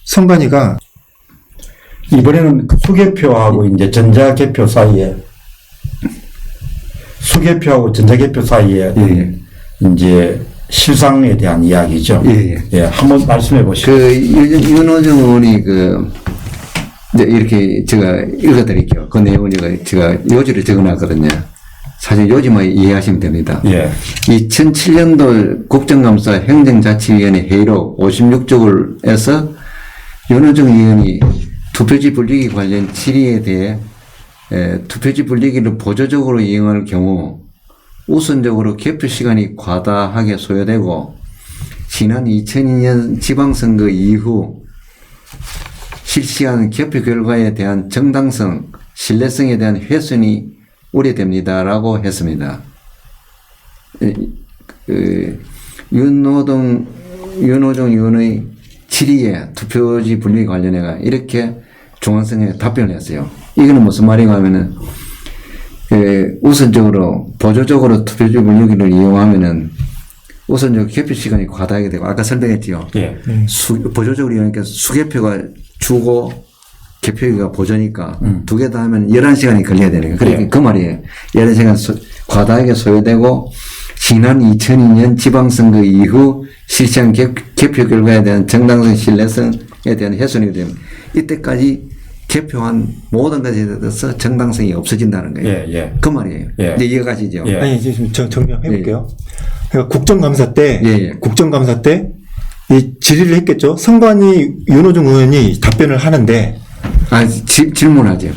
선관위가 이번에는 수개표하고 이제 전자개표 사이에 수개표하고 전자개표 사이에 예. 이제 실상에 대한 이야기죠. 예. 예, 한번 말씀해 보시죠. 윤호중 의원이 이제 이렇게 제가 읽어드릴게요. 그 내용을 제가 요지를 적어놨거든요. 사실 요지만 이해하시면 됩니다. 예. 2007년도 국정감사 행정자치위원회 회의록 56쪽에서 윤호중 의원이 투표지 분리기 관련 질의에 대해 투표지 분리기를 보조적으로 이용할 경우 우선적으로 개표 시간이 과다하게 소요되고 지난 2002년 지방선거 이후 실시한 개표 결과에 대한 정당성, 신뢰성에 대한 훼손이 우려됩니다라고 했습니다. 윤호중 의원의 질의에 투표지 분리 관련해가 이렇게 중앙선관위에 답변을 했어요. 이거는 무슨 말인가 하면은 우선적으로 보조적으로 투표지 분리기를 이용하면은 우선적으로 개표 시간이 과다하게 되고 아까 설명했지요. 예. 보조적으로 이용하니까 수개표가 주고 개표기가 보조니까 두 개 다 하면 11시간이 걸려야 되니까. 그러니까 예. 그 말이에요. 11시간 과다하게 소요되고 지난 2002년 지방선거 이후 실시한 개표 결과에 대한 정당성, 신뢰성에 대한 훼손이 되면 이때까지 개표한 모든 것에 대해서 정당성이 없어진다는 거예요. 예, 예. 그 말이에요. 예. 이제 이해가시죠? 예. 아니, 이제 좀 정리해 볼게요. 그러니까 국정감사 때, 이 질의를 했겠죠. 선관위 윤호중 의원이 답변을 하는데, 질문하죠.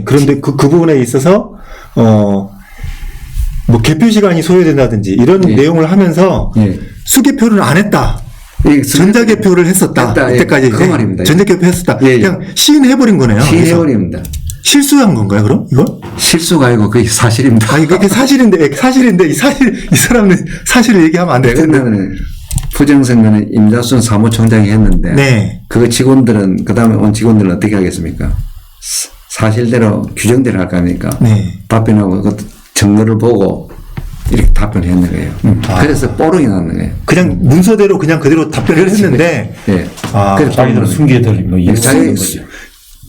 그런데 그 부분에 있어서, 뭐 개표 시간이 소요된다든지 이런 내용을 하면서 수개표를 안 했다. 전자개표를 했었다. 이때까지. 그 말입니다. 전자개표 했었다. 그냥 시인해버린 거네요. 시인해버립니다. 실수한 건가요, 그럼? 이건? 실수가 아니고 그게 사실입니다. 아니, 그게 사실인데, 이 사람은 사실을 얘기하면 안 될 텐데. 그러면 부정선거는 임자순 사무총장이 했는데, 네. 그 직원들은, 그 다음에 온 직원들은 어떻게 하겠습니까? 사실대로 규정대로 할 거 아닙니까? 네. 답변하고 그 증거를 보고 이렇게 답변했는 거예요. 그래서 뽀록이 났는 거예요. 그냥 문서대로 그냥 그대로 답변을 했는데, 예. 아, 자기들은 숨기들 뭐 이런 거죠.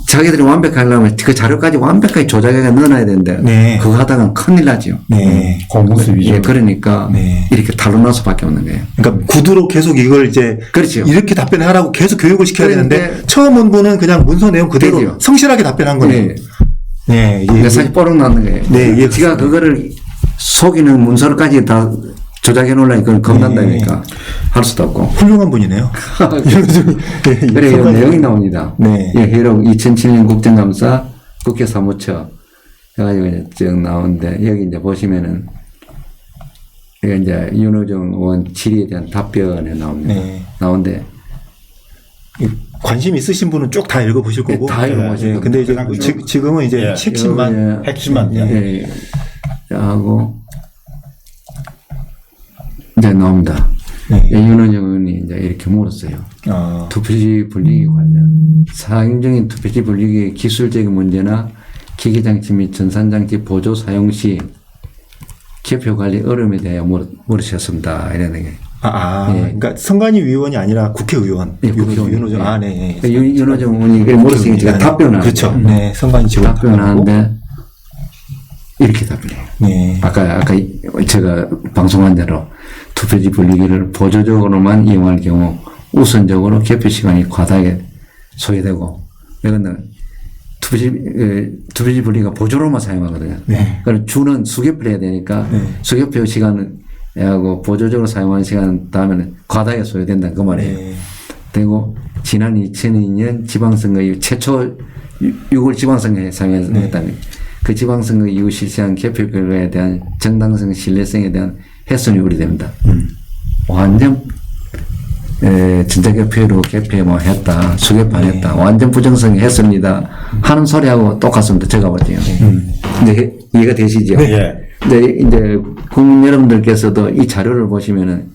자기들이 완벽하려면 그 자료까지 완벽하게 조작해서 넣어놔야 되는데, 네. 그거 하다가 큰일 나죠. 네. 공무수위죠. 예, 그러니까 네. 이렇게 탈로 나서 밖에 없는 거예요. 그러니까 구두로 계속 이걸 이제 그렇죠. 이렇게 답변하라고 계속 교육을 시켜야 그런데 되는데 처음 온 분은 그냥 문서 내용 그대로 되죠. 성실하게 답변한 거네요. 네. 네. 그러니까 사실 뽀록 났는 거예요. 네, 예, 지가 그거를 속이는 문서까지 다 조작해 놓으려니까 그건 겁난다니까 할 수도 없고. 훌륭한 분이네요. 그래, 이 내용이 나옵니다. 네. 예, 회의록 2007년 국정감사 국회 사무처 해가지고 이제 쭉 나오는데, 여기 이제 보시면은, 여기 이제 윤호중 의원 질의에 대한 답변에 나옵니다. 네. 나오는데, 관심 있으신 분은 쭉 다 읽어보실 거고. 다 읽어보실 예, 근데 이제 지금은 이제 예. 핵심만. 핵심만. 예, 하고, 이제 나옵니다. 네. 윤호중 의원이 이제 이렇게 물었어요. 투표지 분리기 관련 사용 중인 투표지 분리기의 기술적인 문제나 기계장치 및 전산장치 보조 사용 시 개표 관리 어려움에 대해 물으셨습니다. 이러는 게. 예. 그러니까 선관위 위원이 아니라 국회의원. 예, 국회의원. 윤호중. 예. 아, 네. 윤호중 의원이 물었으니까 제가 답변을 그렇죠. 하죠. 네. 선관위 직원 답변하는데 이렇게 답변해요. 네. 아까 제가 방송한 대로 투표지 분리기를 보조적으로만 이용할 경우 우선적으로 개표 시간이 과다하게 소요되고, 이거는 투표지 분리가 보조로만 사용하거든요. 네. 그럼 주는 수개표를 해야 되니까 수개표 시간은 하고 보조적으로 사용하는 시간 다음에는 과다하게 소요된다 그 말이에요. 네. 그리고 지난 2002년 지방선거 이후 최초 6월 지방선거에 사용했다는 그 지방선거 이후 실시한 개표 결과에 대한 정당성, 신뢰성에 대한 훼손이 우려됩니다. 완전 전자개표로 개표 뭐 했다, 수개표 안 했다, 완전 부정성이 훼손이다 하는 소리하고 똑같습니다. 제가 볼 때요. 이제 이해가 되시죠? 예. 이제 국민 여러분들께서도 이 자료를 보시면은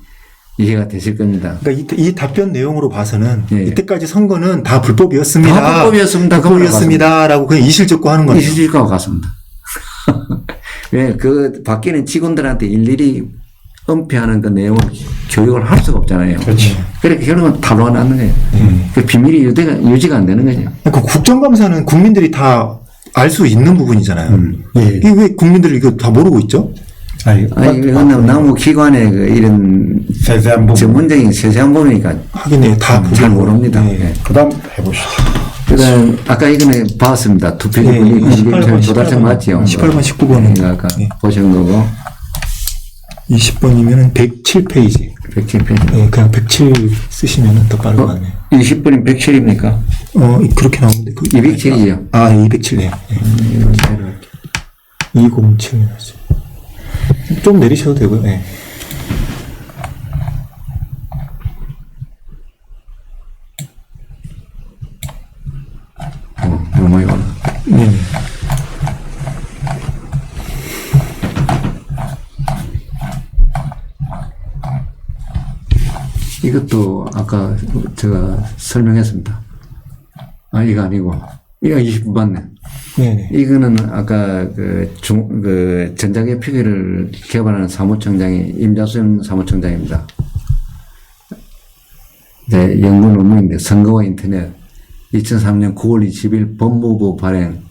이해가 되실 겁니다. 그러니까 이 답변 내용으로 봐서는 예. 이때까지 선거는 다 불법이었습니다. 다 불법이었습니다. 불법이었습니다라고 그냥 이실적고 하는 거네요. 이실적고 같습니다. 왜, 그 바뀌는 직원들한테 일일이 은폐하는 그 내용을 교육을 할 수가 없잖아요. 그렇지. 그렇게 결국은 탄로가 났는 거예요. 그 비밀이 유지가 안 되는 거죠. 그러니까 국정감사는 국민들이 다 알 수 있는 부분이잖아요. 예. 이게 왜 국민들이 이거 다 모르고 있죠? 아니, 이건 너무 기관의 그 이런 세세한 부분. 전문적인 세세한 부분이니까 하긴 다 잘 모릅니다. 네. 예. 그 다음 해보시죠. 그다음 아까 이거는 봤습니다. 투표지 네, 분리 18번, 조달청 맞지요? 18번, 19번은 아까 네. 보신 거고 20번이면은 107페이지. 107페이지. 네, 그냥 107 쓰시면은 더 빠른 거 같네요. 20분이 107입니까? 그렇게 나오는데. 207이요. 아, 207네. 207. 좀 내리셔도 되고요. 네. 너무 이거. 네. 이것도 아까 제가 설명했습니다. 아, 이거 아니고. 이거 20분 맞네. 네네. 이거는 아까 전자계 표기를 개발하는 사무총장이 임자순 사무총장입니다. 네, 연구 논문인데 선거와 인터넷 2003년 9월 20일 법무부 발행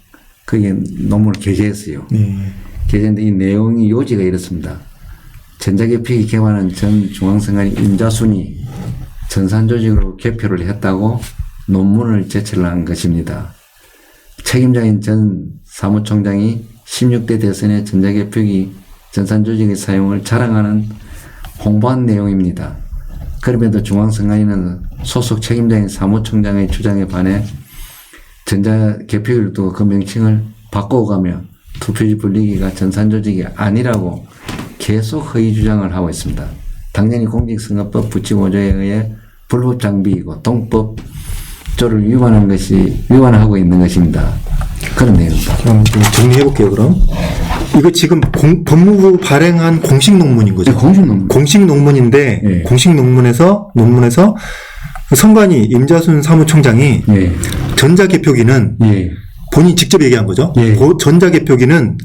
거기에 논문을 게재했어요. 게재했는데 이 내용이 요지가 이렇습니다. 전자계 표기 개발하는 전 중앙선관위 임자순이 전산조직으로 개표를 했다고 논문을 제출한 것입니다. 책임자인 전 사무총장이 16대 대선의 전자계 표기 전산조직의 사용을 자랑하는 홍보한 내용입니다. 그럼에도 중앙선관위는 소속 책임자인 사무총장의 주장에 반해 전자개표기를 두고 그 명칭을 바꿔가며 투표지 분리기가 전산조직이 아니라고 계속 허위 주장을 하고 있습니다. 당연히 공직선거법 부칙 5조에 의해 불법 장비이고 동법조를 위반하고 있는 것입니다. 그런 내용입니다. 그럼 좀 정리해볼게요, 그럼. 이거 지금 법무부 발행한 공식 논문인 거죠? 네, 공식 논문. 공식 논문인데, 네. 공식 논문에서 선관위 임자순 사무총장이 예. 전자개표기는 예. 본인이 직접 얘기한 거죠? 예. 그 전자개표기는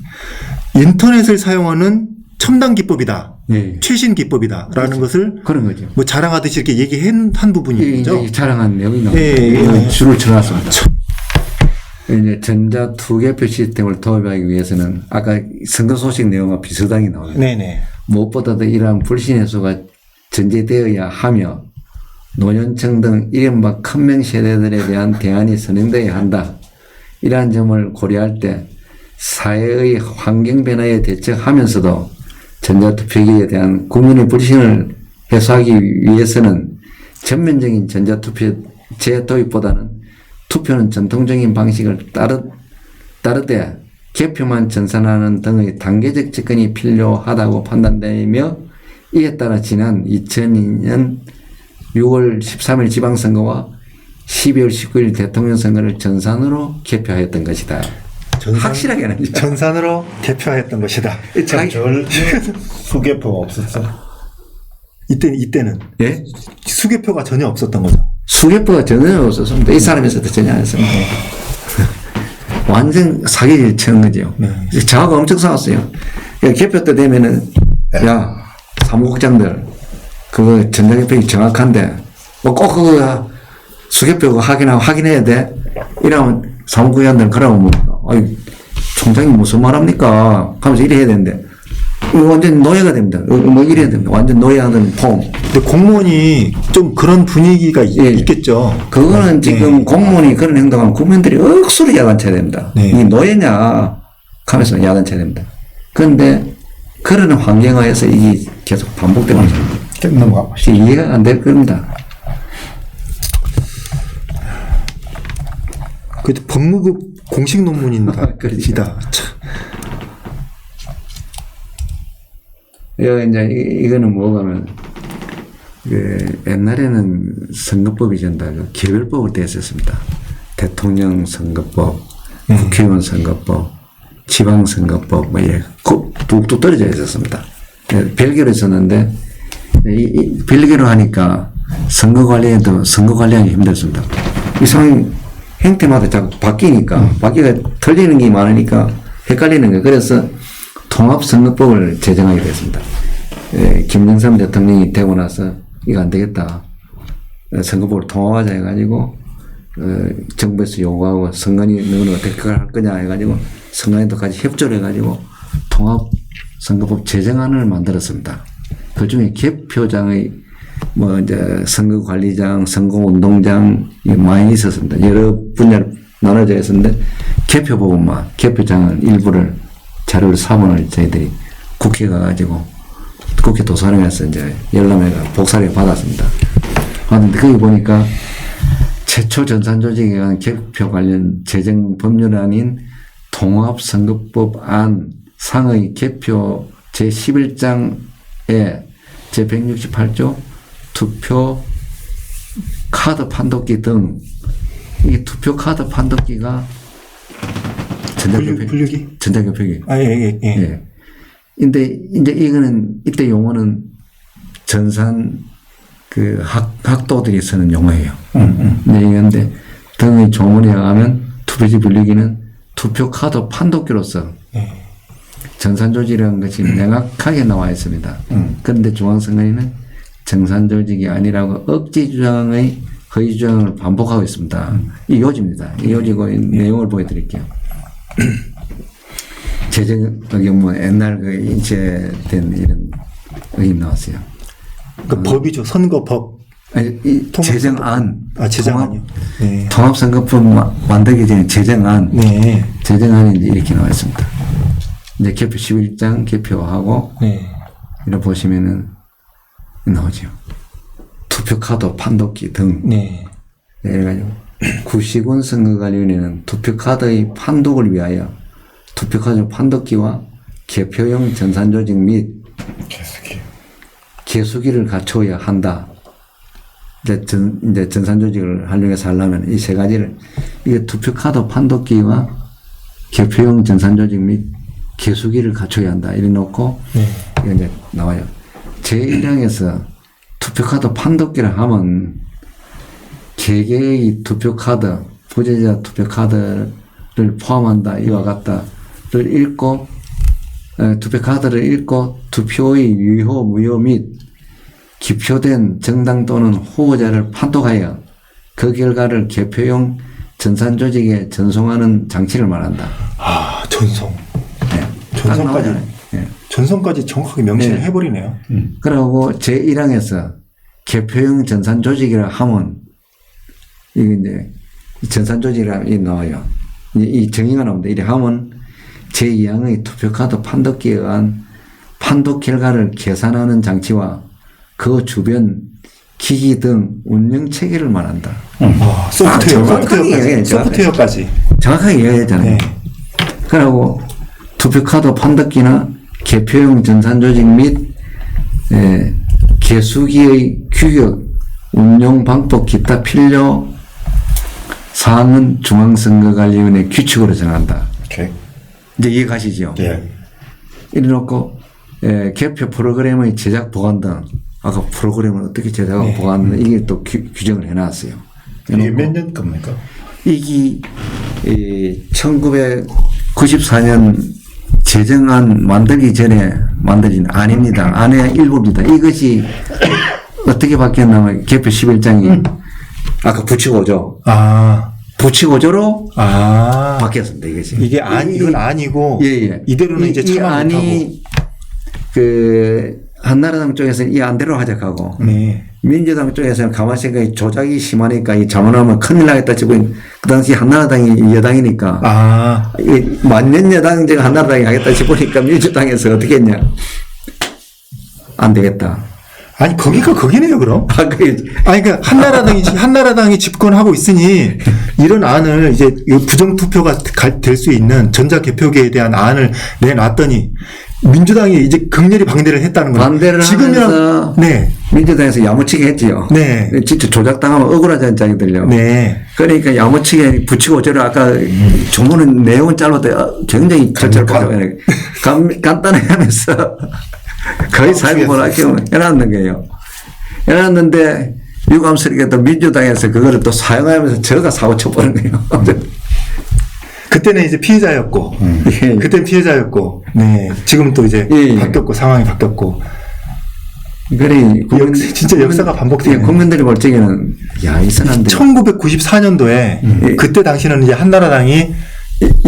인터넷을 사용하는 첨단 기법이다. 예. 최신 기법이다. 라는 것을 그런 거죠. 뭐 자랑하듯이 이렇게 얘기한 부분인 거죠? 자랑한 내용이 나옵니다. 예. 줄을 쳐놨습니다. 이제 전자 투개표 시스템을 도입하기 위해서는 아까 선거 소식 내용과 비슷하게 나옵니다. 네네. 무엇보다도 이러한 불신 해소가 전제되어야 하며 노년층 등 이른바 큰명 세대들에 대한 대안이 선행되어야 한다. 이러한 점을 고려할 때 사회의 환경 변화에 대처하면서도 전자투표기에 대한 국민의 불신을 해소하기 위해서는 전면적인 전자투표 재도입보다는 투표는 전통적인 방식을 따르되 개표만 전산하는 등의 단계적 접근이 필요하다고 판단되며 이에 따라 지난 2002년 6월 13일 지방선거와 12월 19일 대통령 선거를 전산으로 개표하였던 것이다. 확실하게 하는 거죠. 전산으로 개표하였던 것이다. 수개표가 없었어. 이때는 예? 수개표가 전혀 없었던 거죠. 수개표가 전혀 없었습니다. 이 사람에서도 전혀 안 했습니다. 완전 사기를 치는 거죠. 저하고 엄청 싸웠어요. 개표 때 되면은, 야, 사무국장들, 그거 전자개표기 정확한데, 뭐 꼭 그거 수개표 확인해야 돼? 이러면 사무국장들 그러면 뭐, 아이, 총장이 무슨 말 합니까? 하면서 이래 해야 되는데, 이거 완전 노예가 됩니다. 뭐 이래야 됩니다. 완전 노예하는 폼. 근데 공무원이 좀 그런 분위기가 있겠죠. 그거는 지금 공무원이 그런 행동하면 국민들이 억수로 야단쳐야 됩니다. 이 노예냐? 하면서 야단쳐야 됩니다. 그런데 그런 환경하에서 이게 계속 반복되고 있습니다. 넘어가 보시죠. 이해가 안 될 겁니다. 그 법무부 공식 논문이다. 이거는 뭐가면, 옛날에는 선거법이 전다, 개별법을 떼었었습니다. 대통령 선거법, 국회의원 선거법, 지방선거법, 뭐, 뚝뚝 떨어져 있었습니다. 별개로 있었는데, 별개로 하니까 선거 관리하기 힘들습니다. 이 상황이 행태마다 자꾸 바뀌니까, 틀리는 게 많으니까 헷갈리는 거예요. 그래서 통합선거법을 제정하게 됐습니다. 김영삼 대통령이 되고 나서 이거 안 되겠다. 선거법을 통합하자 해가지고 정부에서 요구하고 선관위 너는 어떻게 할 거냐 해가지고 선관위도 같이 협조를 해가지고 통합 선거법 제정안을 만들었습니다. 그 중에 개표장의 뭐 이제 선거관리장, 선거운동장 많이 있었습니다. 여러 분야로 나눠져 있었는데 개표 부분만 개표장은 일부를 자료를 4번을 저희들이 국회 가가지고 국회 도서관에서 이제 열람회가 복사를 받았습니다. 그런데 거기 보니까 최초 전산조직에 관한 개표 관련 제정 법률안인 통합선거법안 상의 개표 제11장에 제168조 투표 카드 판독기 등 이 투표 카드 판독기가 전자개표기. 예. 근데 이제 이거는 이때 용어는 전산 그 학도들이 쓰는 용어예요. 네, 이건데 등의 조문에 의하면 투표지 분류기는 투표 카드 판독기로서 전산조직이라는 것이 명확하게 나와 있습니다. 그런데 중앙선관위는 정산조직이 아니라고 억지 주장의 허위 주장을 반복하고 있습니다. 이 요지입니다. 이 요지고 내용을 보여드릴게요. 제정 의견문 옛날 그 인쇄된 이런 의견 나왔어요. 그 법이죠. 선거법. 아니, 이 제정안. 제정안이요. 네. 통합선거법 만들기 전에 제정안. 네. 제정안이 이제 이렇게 나와 있습니다. 이제 개표 11장 개표하고. 네. 이렇게 보시면은 나오죠. 투표카드 판독기 등. 네. 이래가지고 구시군 선거관리위원회는 투표카드의 판독을 위하여 투표카드 판독기와 개표용 전산조직 및 개수기를 갖춰야 한다. 이제 전산조직을 활용해서 하려면 이 세 가지를, 이게 투표카드 판독기와 개표용 전산조직 및 개수기를 갖춰야 한다. 이래 놓고, 이게 이제 나와요. 제1항에서 투표카드 판독기를 하면 개개의 투표카드, 부재자 투표카드를 포함한다. 이와 같다를 읽고, 투표카드를 읽고 투표의 유효, 무효 및 기표된 정당 또는 후보자를 판독하여 그 결과를 개표용 전산조직에 전송하는 장치를 말한다. 아, 전송. 네. 전송까지. 네. 전송까지 정확하게 명시를 네. 해버리네요. 그리고 제1항에서 개표용 전산조직이라 하면, 이게 이제 전산조직이라 나와요. 이 정의가 나옵니다. 이래 하면 제2항의 투표카드 판독기에 의한 판독 결과를 계산하는 장치와 그 주변 기기 등 운영 체계를 말한다. 소프트웨어까지. 정확하게 이야기했잖아요. 네. 그리고 투표카드 판독기나 개표용 전산조직 및 개수기의 규격, 운용 방법, 기타 필요 사항은 중앙선거관리위원회 규칙으로 정한다. 오케이. 이제 이해가시죠? 네. 이래 놓고, 개표 프로그램의 제작 보관 등, 아까 프로그램을 어떻게 제작하고 보관하는 이게 또 규정을 해놨어요. 이게 몇 년 겁니까? 이게, 1994년 제정안 만들기 전에 만들진 아닙니다. 안의 일부입니다. 이것이 어떻게 바뀌었냐면 개표 11장이 아까 부치고조. 부치고조로 바뀌었습니다. 이것이. 이건 아니고. 예. 이대로는 이제 참아 못하고. 한나라당 쪽에서는 이 안대로 하자고. 네. 민주당 쪽에서는 가만히 생각해 조작이 심하니까 이 자문하면 큰일 나겠다 싶고 그 당시 한나라당이 여당이니까. 만년 여당제가 한나라당이 하겠다 싶으니까 민주당에서 어떻게 했냐. 안 되겠다. 아니, 거기네요, 그럼. 그러니까 한나라당이 집권하고 있으니 이런 안을 이제 부정투표가 될 수 있는 전자개표기에 대한 안을 내놨더니 민주당이 이제 극렬히 방대를 했다는 거예요. 반대를 하면서 민주당에서 야무치게 했지요. 네. 진짜 조작당하면 억울하다는 장이들요. 네. 그러니까 야무치게 붙이고 저를 아까 조문은 내용은 짧아도 굉장히 절차를 간단하게 하면서 거의 사회보라 해놨는 거예요. 해놨는데 유감스럽게 또 민주당에서 그거를 또 사용하면서 저가 사고 쳐버린 거예요. 그때는 이제 피해자였고, 그때는 피해자였고, 네. 지금 또 이제 바뀌었고, 상황이 바뀌었고. 그래, 진짜 역사가 반복되네. 국민들이 볼 적에는, 야, 이상한데. 1994년도에 그때 당시는 이제 한나라당이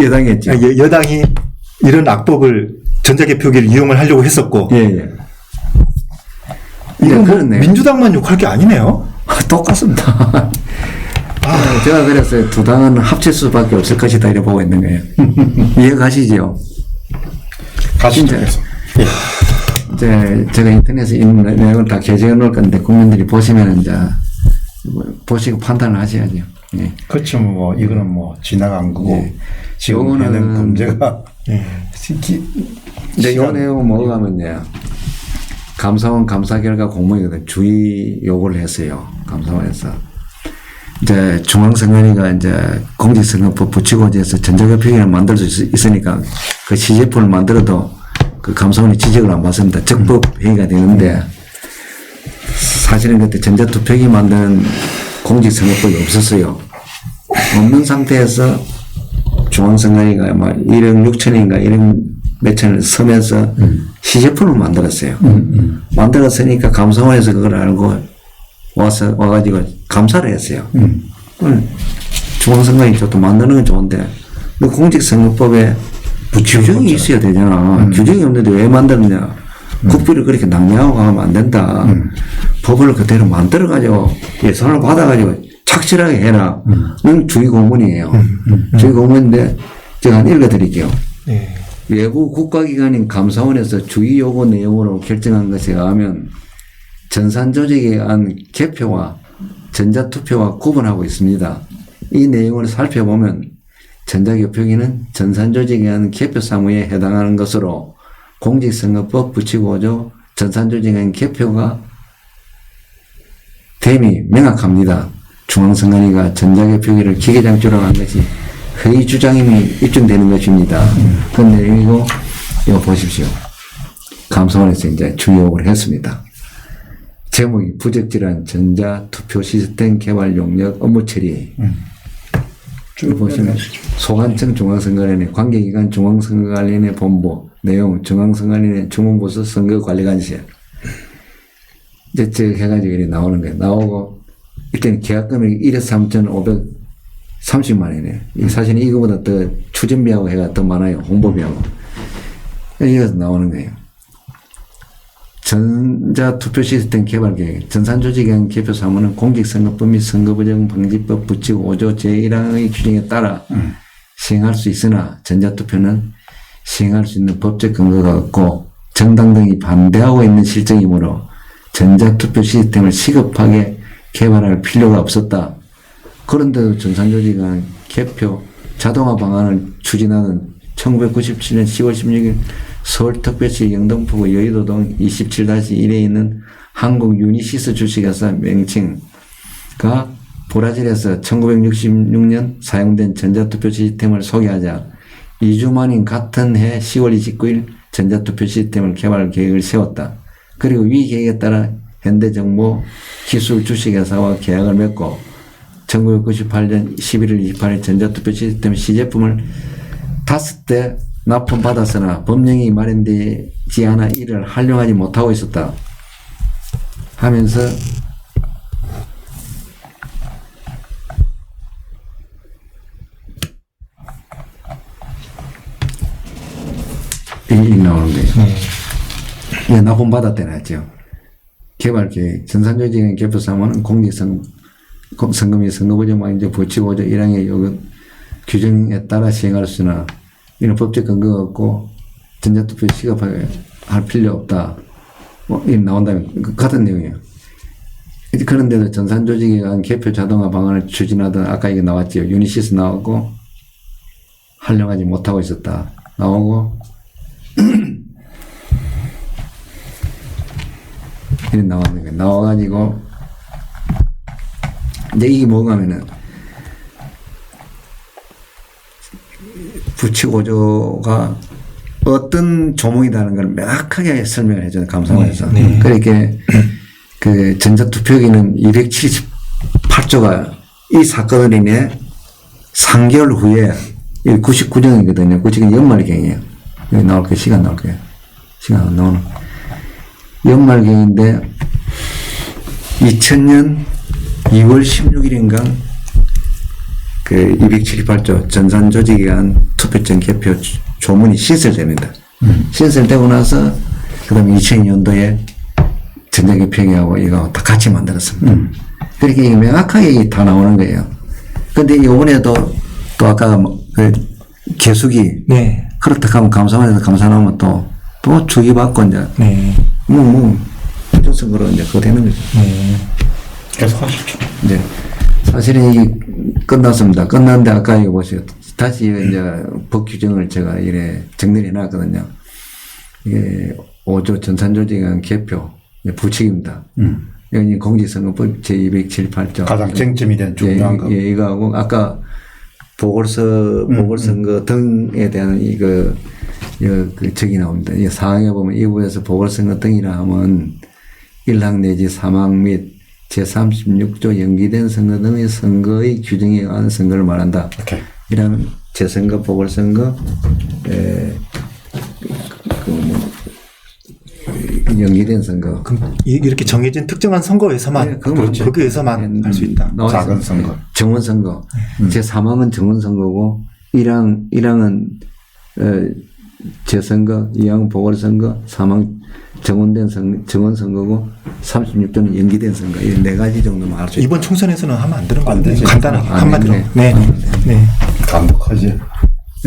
여당이었죠. 여당이 이런 악법을 전자개표기를 이용을 하려고 했었고. 예, 예. 이건 뭐 그렇네. 민주당만 욕할 게 아니네요. 똑같습니다. 제가 그래서 두 당은 합칠 수밖에 없을 것이다 이렇게 보고 있는 거예요. 이해가시죠? 가시죠. 이제 제가 인터넷에 있는 내용을 다 게재해 놓을 건데 국민들이 보시면 이제 보시고 판단을 하셔야죠. 예. 그렇죠. 뭐 이거는 뭐 지나간 거고 예. 지금 요거는 해낸 문제가 근데 요 내용은 뭐가 하면요. 감사원 감사 결과 공문이거든. 주의 요구를 했어요. 감사원에서. 이제 중앙선관위가 이제 공직선거법 부치고지에서 전자개표기를 만들 수 있으니까 그 시제품을 만들어도 그 감사원이 지적을 안 받습니다. 적법 회의가 되는데 사실은 그때 전자투표기 만드는 공직선거법이 없었어요. 없는 상태에서 중앙선관위가 아마 1억 6천인가 1억 몇천을 서면서 시제품을 만들었어요. 만들었으니까 감사원에서 그걸 알고 와가지고 감사를 했어요. 중앙선관위 저도 만드는 건 좋은데, 너 공직선거법에 규정이 있어야 되잖아. 규정이 없는데 왜 만드느냐. 국비를 그렇게 낭비하고 하면 안 된다. 법을 그대로 만들어가지고 예산을 받아가지고 착실하게 해라. 는 주의 공문이에요. 주의 공문인데 제가 한 읽어드릴게요. 예. 외부 국가기관인 감사원에서 주의 요구 내용으로 결정한 것에 의하면 전산 조직에 의한 개표와 전자투표와 구분하고 있습니다. 이 내용을 살펴보면 전자개표기는 전산 조직에 의한 개표 사무에 해당하는 것으로 공직선거법 부치고 5조 전산 조직에 의한 개표가 됨이 명확합니다. 중앙선관위가 전자개표기를 기계장치로 한 것이 허위 주장임이 입증되는 것입니다. 그 내용이고 이거 보십시오. 감사원에서 이제 주요를 했습니다. 제목이 부적절한 전자투표 시스템 개발 용역 업무 처리. 쭉 보시면 소관청 중앙선거관리원회 관계기관 중앙선거관리원회 본부 내용 중앙선거관리원회 주문부서 선거관리관실 이제 저 해가지고 이렇게 나오는 거예요. 나오고 일단 계약금액이 1억 3,530만 원이네요. 사실은 이거보다 더 추진비하고 해가 더 많아요. 홍보비하고. 이래서 나오는 거예요. 전자투표 시스템 개발 계획, 전산조직에 의한 개표 사무는 공직선거법 및 선거부정 방지법 부치고 5조 제1항의 규정에 따라 시행할 수 있으나 전자투표는 시행할 수 있는 법적 근거가 없고 정당 등이 반대하고 있는 실정이므로 전자투표 시스템을 시급하게 개발할 필요가 없었다. 그런데도 전산조직은 개표 자동화 방안을 추진하는 1997년 10월 16일 서울특별시 영등포구 여의도동 27-1에 있는 한국 유니시스 주식회사 명칭가 브라질에서 1966년 사용된 전자투표 시스템을 소개하자 2주 만인 같은 해 10월 29일 전자투표 시스템을 개발 계획을 세웠다. 그리고 위 계획에 따라 현대정보 기술 주식회사와 계약을 맺고 1998년 11월 28일 전자투표 시스템 시제품을 5대 납품받았으나 법령이 마련되지 않아 이를 활용하지 못하고 있었다 하면서 이 나오는 거예요. 예, 납품받았다는 했죠. 개발계획, 전산조직의 개표사무는 선거 및 선거부정 이제 부치고 1항의 요구 규정에 따라 시행할 수나 이런 법적 근거가 없고 전자투표 시급하게 할 필요 없다. 이 나온다면 같은 내용이에요. 그런데도 전산조직에 의한 개표 자동화 방안을 추진하던 아까 이게 나왔죠. 유니시스 나오고 활용하지 못하고 있었다. 나오고 이렇게 나왔는 거예요. 나와가지고 이제 이게 뭐가 하면은 부치고조가 어떤 조목이라는 걸 명확하게 설명을 해줘요. 감사원에서. 그렇게 그 전자투표기는 278조가 이 사건을 인해 3개월 후에 99정이거든요. 99정 연말경이에요. 여기 나올 거예요. 시간 나올 거예요. 시간 안 나오는. 연말경인데 2000년 2월 16일인가 그 278조 전산조직위원 투표권 개표 조문이 신설됩니다. 신설되고 나서 그다음에 2002년도에 전자개표기하고 이거 다 같이 만들었습니다. 그렇게 명확하게 다 나오는 거예요. 근데 이번에도 또 아까 그 개수기 네. 그렇다 하면 감사원에서 감사하면 또 주의받고 이제 네. 부정선거로 이제 그거 되는 거죠. 네. 계속 하십시오. 이제 사실은 이게 끝났습니다. 끝났는데 아까 이거 보세요. 다시 이제 법 규정을 제가 이래 정리해 놨거든요. 이게 5조 전산조직위원 개표 부칙입니다. 여기 공직선거법 제278조. 가장 쟁점이 된 중요한 거. 예, 이거하고 아까 보궐선거 등에 대한 그 적이 나옵니다. 이 사항에 보면 이 부에서 보궐선거 등이라 하면 일학 내지 사막 및 제36조 연기된 선거 등의 선거의 규정에 의한 선거를 말한다. 오케이. 이라는 재선거, 보궐선거, 연기된 선거. 그럼 이렇게 정해진 특정한 선거에서만 네, 그건 그렇죠. 거기에서만 할 수 있다. 작은 선거. 정원선거. 제3항은 정원선거고 1항은 재선거, 2항은 보궐선거, 3항 정원된 정원선거고 36조는 연기된 선거. 이 네 가지 정도만 할 수 있다. 이번 총선에서는 하면 안 되는 안 건데 되죠. 간단하게 안 한마디로. 되네. 네. 네. 감독하지.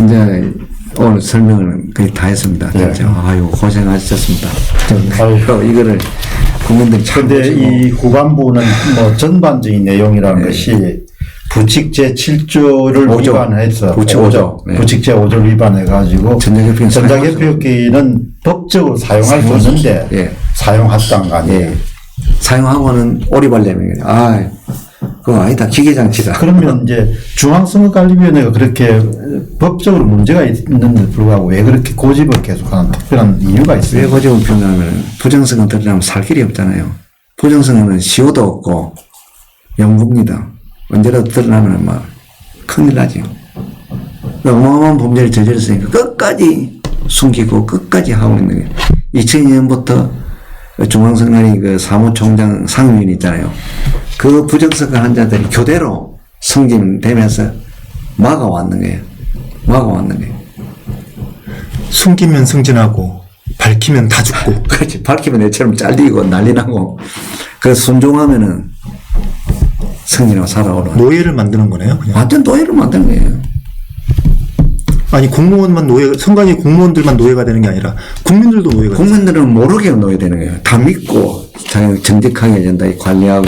이제 오늘 설명을 거의 다 했습니다. 네. 진짜 아유 고생하셨습니다. 아유. 이거를 국민들이 참 근데 보시고 이 후반부는 뭐 전반적인 내용이라는 네. 것이 부칙제 7조를 오조. 위반해서 부칙 오조. 네. 부칙제 5조를 위반해가지고 전자개표기는 전자개표기는 법적으로 사용할 수 없는데 예. 사용했던 거 아니에요. 예. 사용하고는 오리발렘이에요. 아, 그거 아니다. 기계장치다. 그러면 이제 중앙선거관리위원회가 그렇게 법적으로 문제가 있는데 불구하고 왜 그렇게 고집을 계속하는 특별한 이유가 왜 있어요? 고집을 피우냐면 부정선거 들어가면 살 길이 없잖아요. 부정선거는 시효도 없고 영국입니다. 언제라도 드러나면 막 큰일 나죠. 어마어마한 범죄를 저질렀으니까 끝까지 숨기고 끝까지 하고 있는 거예요. 2002년부터 중앙선관위 그 사무총장 상임위원 있잖아요. 그 부정선거 환자들이 교대로 승진되면서 막아왔는 거예요. 막아왔는 거예요. 숨기면 승진하고 밝히면 다 죽고. 그렇지. 밝히면 애처럼 잘리고 난리 나고. 그 순종하면은 승리로 살아오는. 노예를 만드는 거네요. 그냥. 완전 노예를 만드는 거예요. 아니 공무원만 노예, 선관위 공무원들만 노예가 되는 게 아니라 국민들도 노예가. 국민들은 모르게 노예되는 거예요. 다 믿고 자기 정직하게 된다 관리하고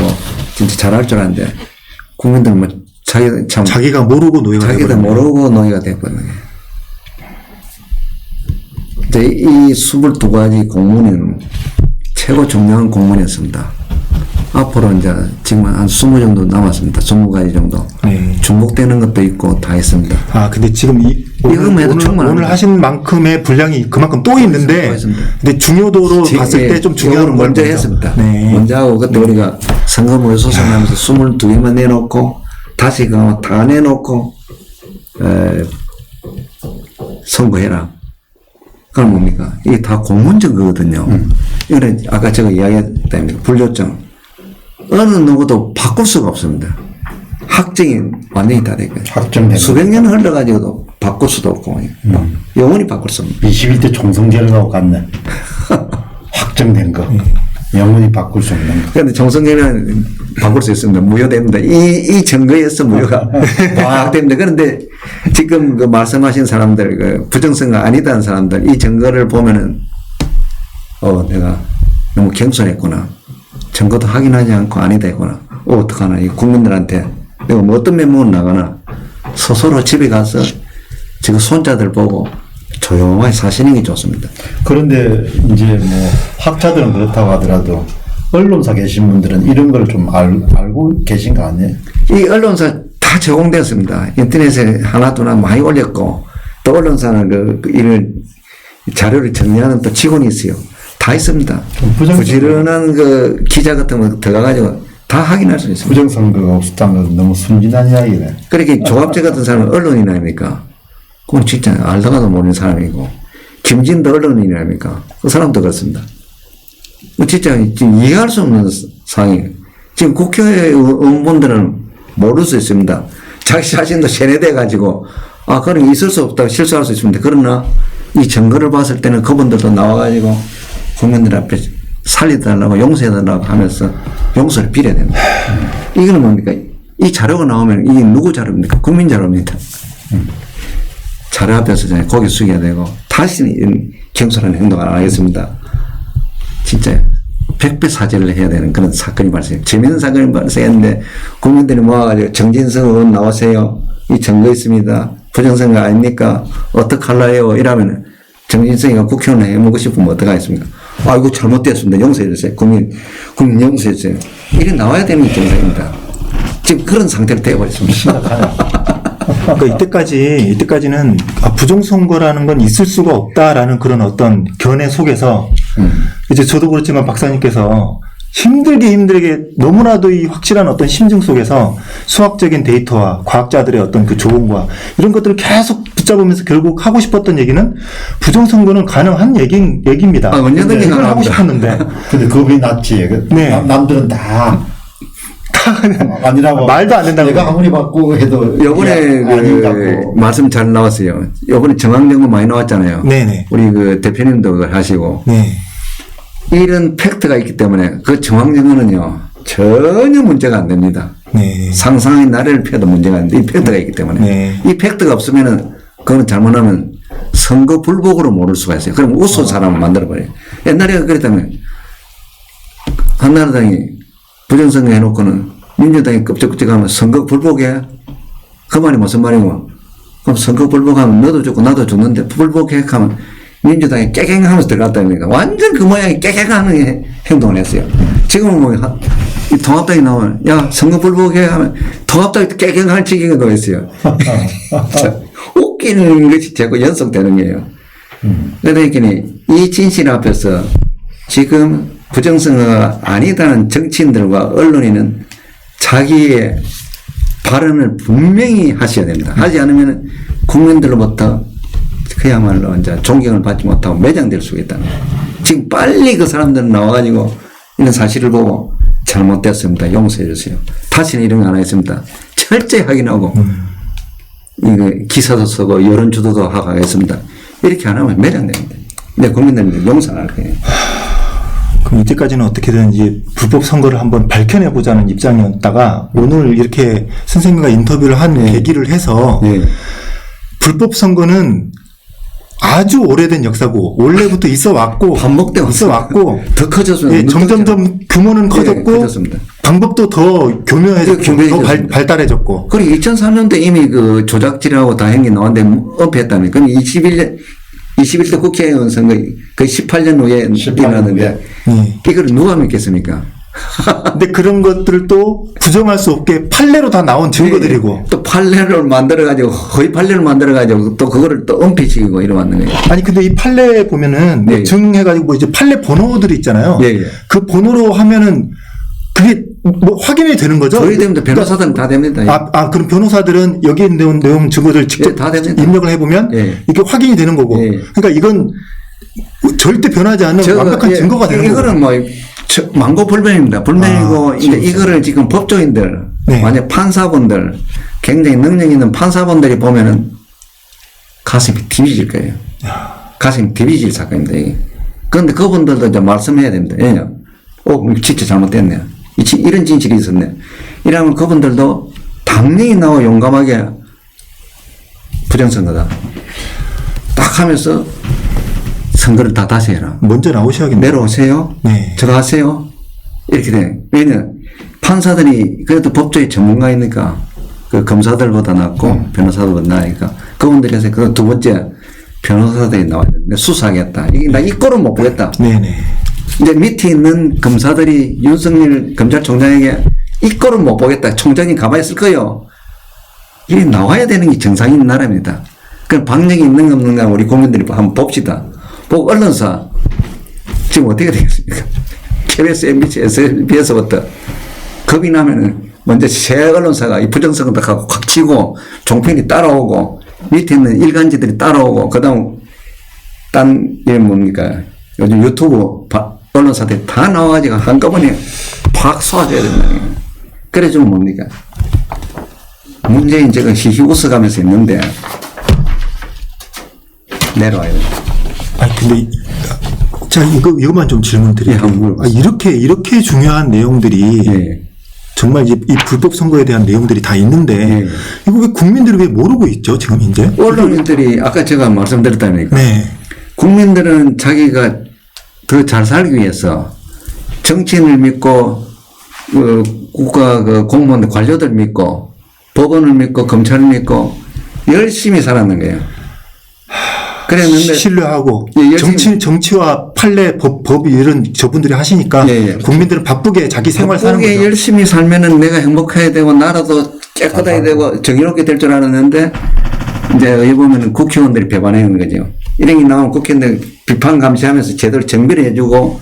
진짜 잘할 줄 아는데 국민들은 뭐 자기가 모르고 노예가 자기도 되는 거예요. 모르고 노예가 되버리는 거예요. 이제 이 22가지 공무원은 최고 중요한 공무원이었습니다. 앞으로 이제 지금 한 20 정도 남았습니다. 20가지 정도. 네. 중복되는 것도 있고 다 있습니다. 아, 근데 지금 이거만 해도 충분합니다. 오늘 하신 만큼의 분량이 그만큼 또 있는데, 또 있습니다. 근데 중요도로 봤을 때 좀 중요한 걸 걸 먼저 했습니다. 네. 먼저 하고 그때 우리가 선거무효 소송하면서 22개만 내놓고 다시 그거 다 내놓고 선거해라. 그럼 뭡니까? 이게 다 공문적 거거든요. 이거는 아까 제가 이야기했다면 불조정. 어느 누구도 바꿀 수가 없습니다. 확정이 완전히 다 되거든요. 확정된 수백 년 흘러가지고도 바꿀 수도 없고, 영원히 바꿀 수 없습니다. 21대 총선 결과하고 같네. 확정된 거. 영원히 바꿀 수 없는 거. 그런데 정성계는 바꿀 수 있습니다. 무효됩니다. 이 증거에서 무효가 됩니다. 그런데 지금 그 말씀하신 사람들, 그 부정선거 아니다는 사람들, 이 증거를 보면은, 내가 너무 겸손했구나. 증거도 확인하지 않고 아니다 했구나. 어떡하나. 이 국민들한테 내가 뭐 어떤 면목으로 나가나. 스스로 집에 가서 지금 손자들 보고 조용하게 사시는 게 좋습니다. 그런데 이제 뭐 학자들은 그렇다고 하더라도 언론사 계신 분들은 이런 걸 좀 알고 계신 거 아니에요? 이 언론사 다 제공됐습니다. 인터넷에 하나둘 많이 올렸고, 또 언론사는 이를 자료를 정리하는 또 직원이 있어요. 다 있습니다. 부지런한 그 기자 같은 거 들어가가지고 다 확인할 수 있습니다. 부정선거가 없었다는 건 너무 순진한 이야기네. 그렇게 조합재 같은 사람은 언론인 아닙니까? 그건 진짜 알다가도 모르는 사람이고, 김진도 언론인 아닙니까? 그 사람도 그렇습니다. 진짜 지금 이해할 수 없는 상황이에요. 지금 국회의원분들은 모를 수 있습니다. 자기 자신도 세뇌돼가지고, 그런 게 있을 수 없다고 실수할 수 있습니다. 그러나 이 증거를 봤을 때는 그분들도 나와가지고 국민들 앞에 살려달라고 용서해달라고 하면서 용서를 빌어야 됩니다. 이거는 뭡니까? 이 자료가 나오면 이게 누구 자료입니까? 국민 자료입니다. 자료 앞에서 고개 숙여야 되고 다시는 이런 경솔한 행동을 안 하겠습니다. 진짜 100배 사죄를 해야 되는 그런 사건이 발생해요. 재미있는 사건이 발생했는데 국민들이 모아가지고 정진석 의원 나오세요. 이 증거 있습니다. 부정선거 아닙니까? 어떡할래요? 이러면 정진석이가 국회의원 해먹고 싶으면 어떡하겠습니까? 이거 잘못되었습니다. 용서해주세요. 국민 용서해주세요. 이래 나와야 되는 게 정상입니다. 지금 그런 상태로 되어버렸습니다. 그러니까 이때까지는 부정선거라는 건 있을 수가 없다라는 그런 어떤 견해 속에서 이제 저도 그렇지만 박사님께서 힘들게 너무나도 이 확실한 어떤 심증 속에서 수학적인 데이터와 과학자들의 어떤 그 조언과 이런 것들을 계속 붙잡으면서 결국 하고 싶었던 얘기는 부정선거는 가능한 얘기입니다. 언제든지 이걸 하고 싶었는데. 근데 겁이 났지. 네. 남들은 다 아니라고. 말도 안 된다고. 내가 아무리 받고 해도. 요번에 아니라고. 말씀 잘 나왔어요. 요번에 정황정보 많이 나왔잖아요. 네네. 우리 그 대표님도 그걸 하시고. 네. 이런 팩트가 있기 때문에 그 정황정보는요, 전혀 문제가 안 됩니다. 네. 상상의 나래를 펴도 문제가 안 돼. 이 팩트가 있기 때문에. 네. 이 팩트가 없으면은, 그거는 잘못하면 선거 불복으로 모를 수가 있어요. 그럼 우수 사람을 만들어버려요. 옛날에 그랬다면, 한나라당이 부정선거 해놓고는 민주당이 껍적껍적하면 선거 불복해? 그 말이 무슨 말이고? 그럼 선거 불복하면 너도 죽고 나도 죽는데 불복해? 하면 민주당이 깨갱하면서 들어갔다니까. 완전 그 모양이 깨갱하는 행동을 했어요. 지금은 뭐, 이 통합당이 나오면, 야, 선거 불복해? 하면 통합당이 깨갱할 지경에 놓였어요. 웃기는 것이 자꾸 연속되는 거예요. 그러니까 이 진실 앞에서 지금 부정선거가 아니다는 정치인들과 언론인은 자기의 발언을 분명히 하셔야 됩니다. 하지 않으면 국민들로부터 그야말로 이제 존경을 받지 못하고 매장될 수가 있다는 거예요. 지금 빨리 그 사람들은 나와가지고 이런 사실을 보고 잘못됐습니다. 용서해 주세요. 다시는 이런 거 안 하겠습니다. 철저히 확인하고 이거 기사도 쓰고 여론 주도도 하고 하겠습니다. 이렇게 안 하면 매장됩니다. 근데 국민들은 용서 안 할 거예요. 그럼 이때까지는 어떻게든 이제 불법 선거를 한번 밝혀내보자는 입장이었다가 오늘 이렇게 선생님과 인터뷰를 한 계기를 해서 불법 선거는 아주 오래된 역사고 원래부터 있어 왔고 반복되고 있어 왔고 더 커졌습니다. 점점점 규모는 커졌고 커졌습니다. 방법도 더 교묘해졌고 더 발달해졌고. 그리고 2003년도에 이미 그 조작질하고 다행히 나왔는데 은폐했다면 그럼 21대 국회의원 선거 그 18년 후에 일어났는데 이걸 누가 믿겠습니까? 근데 그런 것들을 또 부정할 수 없게 판례로 다 나온 증거들이고 또 판례를 만들어가지고 거의 판례를 만들어가지고 또 그거를 또 은폐시키고 이러왔는 거예요. 아니 근데 이 판례 보면은 뭐 증해가지고 뭐 이제 판례 번호들이 있잖아요. 그 번호로 하면은 그게 뭐 확인이 되는 거죠? 저희 됩니다. 변호사들은 다 됩니다. 그럼 변호사들은 여기에 있는 내용 증거들 직접 다 됩니다. 입력을 해보면 이게 확인이 되는 거고. 그러니까 이건 절대 변하지 않는 완벽한 증거가 되는 거고. 이거는 뭐 망고불변입니다. 불변이고 이제 이거를 지금 법조인들, 만약 판사분들, 굉장히 능력 있는 판사분들이 보면은 가슴이 디비질 거예요. 가슴이 디비질 사건입니다. 이게. 그런데 그분들도 이제 말씀해야 됩니다. 왜냐? 진짜 잘못됐네. 이런 진실이 있었네. 이러면 그분들도 당연히 나와 용감하게 부정선거다. 딱 하면서 선거를 다 다시 해라. 먼저 나오셔야겠네요. 내려오세요. 저거 하세요. 이렇게 돼. 왜냐면 판사들이 그래도 법조의 전문가이니까 그 검사들보다 낫고 변호사들보다 나으니까 그분들이 해서 그 두 번째 변호사들이 나와야 되는데 수사하겠다. 나 이 꼴은 못 보겠다. 이제 밑에 있는 검사들이 윤석열 검찰총장에게 이 꼴은 못 보겠다. 총장이 가만히 있을 거요. 이게 나와야 되는 게 정상인 나라입니다. 그럼 방역이 있는가 없는가 우리 국민들이 한번 봅시다. 보고 언론사 지금 어떻게 되겠습니까? KBS, MBC, SBS부터 겁이 나면은 먼저 새 언론사가 이 부정선거다 하고 확 치고 종편이 따라오고 밑에 있는 일간지들이 따라오고 그다음 딴 이름 뭡니까? 요즘 유튜브 언론사들이 다 나와가지고 한꺼번에 팍 쏘아줘야 된다. 그래 좀 뭡니까? 문재인 지금 히히 웃어가면서 있는데 내려와야 된다. 아니 근데 자 이것만 좀 질문 드릴게요. 예, 한번 이렇게 중요한 내용들이 예. 정말 이제 이 불법 선거에 대한 내용들이 다 있는데 예. 이거 왜 국민들이 왜 모르고 있죠 지금 이제? 언론인들이 아까 제가 말씀드렸다니까 네. 국민들은 자기가 더 잘 살기 위해서 정치인을 믿고 국가 공무원 관료들 믿고 법원을 믿고 검찰을 믿고 열심히 살았는 거예요. 그랬는데 신뢰하고 예, 열심히- 정치와 판례 법 이런 저분들이 하시니까 예, 예. 국민들은 바쁘게 자기 생활 사는 바쁘게 거죠. 열심히 살면은 내가 행복해야 되고 나라도 깨끗하게 되고 정의롭게 될 줄 알았는데 이제 여기 보면 국회의원들이 배반하는 거죠. 이런 게 나오면 국회의원들 비판 감시하면서 제대로 정비를 해주고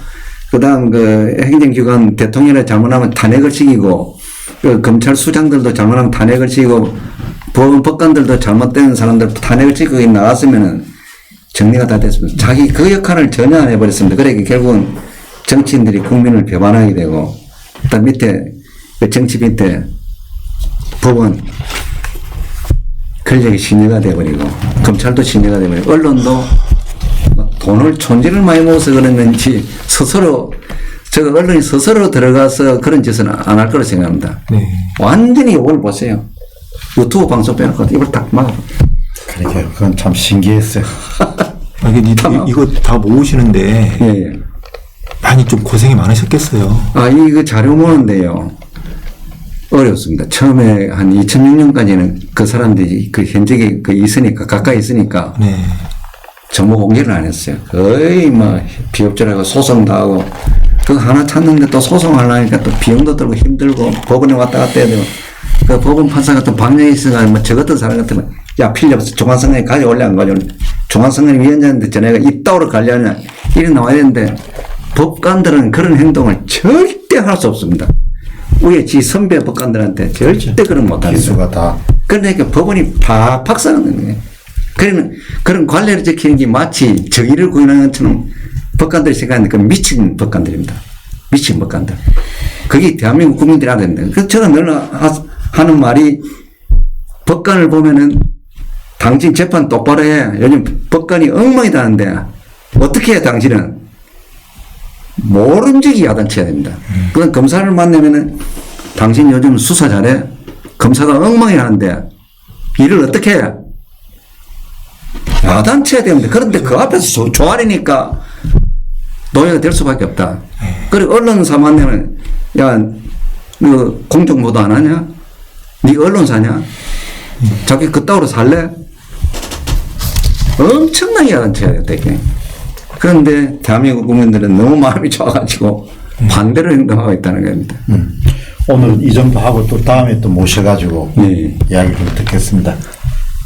그다음 행정기관 대통령이 잘못하면 탄핵을 시키고 검찰 수장들도 잘못하면 탄핵을 시키고 법관들도 잘못된 사람들 탄핵을 시키고 나왔으면은 정리가 다 됐습니다. 자기 그 역할을 전혀 안 해버렸습니다. 그러니까 결국은 정치인들이 국민을 배반하게 되고, 또 밑에, 정치 밑에 법원, 권력이 신뢰가 돼버리고, 검찰도 신뢰가 돼버리고, 언론도 돈을 촌지를 많이 모아서 그랬는지 스스로, 언론이 스스로 들어가서 그런 짓은 안 할 거라고 생각합니다. 네. 완전히 이걸 보세요. 유튜브 방송 빼놓고 이걸 딱 막아. 그러니까요. 그건 참 신기했어요. 이거 다 모으시는데 예, 예. 많이 좀 고생이 많으셨겠어요. 이거 자료 모으는데요. 어렵습니다. 처음에 한 2006년까지는 그 사람들이 그 현직에 있으니까, 가까이 있으니까 네. 정보 공개를 안 했어요. 거의 비협조라고 소송도 하고, 그거 하나 찾는데 또 소송하려니까 또 비용도 들고 힘들고, 법원에 왔다 갔다 해야 되고, 그 법원 판사가 또 방향이 있어가 저 같은 사람 같으면, 야, 필요 없어. 중앙선관위 가져올래, 안 가져올래. 중앙선관위 위원장한테 전화가 이따오로 가려냐. 이래 나와야 되는데, 법관들은 그런 행동을 절대 할 수 없습니다. 위에 지 선배 법관들한테 절대 그런 못 합니다. 기수가 다. 그러니까 법원이 팍팍 싸는 거예요. 그런 관례를 지키는 게 마치 정의를 구현하는 것처럼 법관들이 생각하는 그 미친 법관들입니다. 미친 법관들. 그게 대한민국 국민들이 알아야 된다. 그래서 제가 늘 하는 말이 법관을 보면은 당신 재판 똑바로 해. 요즘 법관이 엉망이 다는데 어떻게 해 당신은? 모름지기 야단쳐야 됩니다. 그건 검사를 만나면은 당신 요즘 수사 잘해? 검사가 엉망이 하는데 일을 어떻게 해? 야단쳐야 됩니다. 그런데 그 앞에서 조아리니까 노예가 될 수밖에 없다. 그리고 언론사 만나면 야, 너 공정보도 안 하냐? 네 언론사냐? 자기 그따위로 살래? 엄청나게 야단쳐야 되겠다. 그런데 대한민국 국민들은 너무 마음이 좋아가지고 반대로 행동하고 있다는 겁니다. 오늘은 이 정도 하고 또 다음에 또 모셔가지고 네. 이야기 좀 듣겠습니다.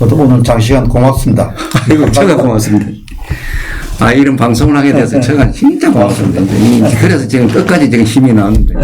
오늘 장시간 고맙습니다. 아이고, 제가 고맙습니다. 이런 방송을 하게 돼서 제가 진짜 고맙습니다. 그래서 지금 끝까지 지금 힘이 나는데.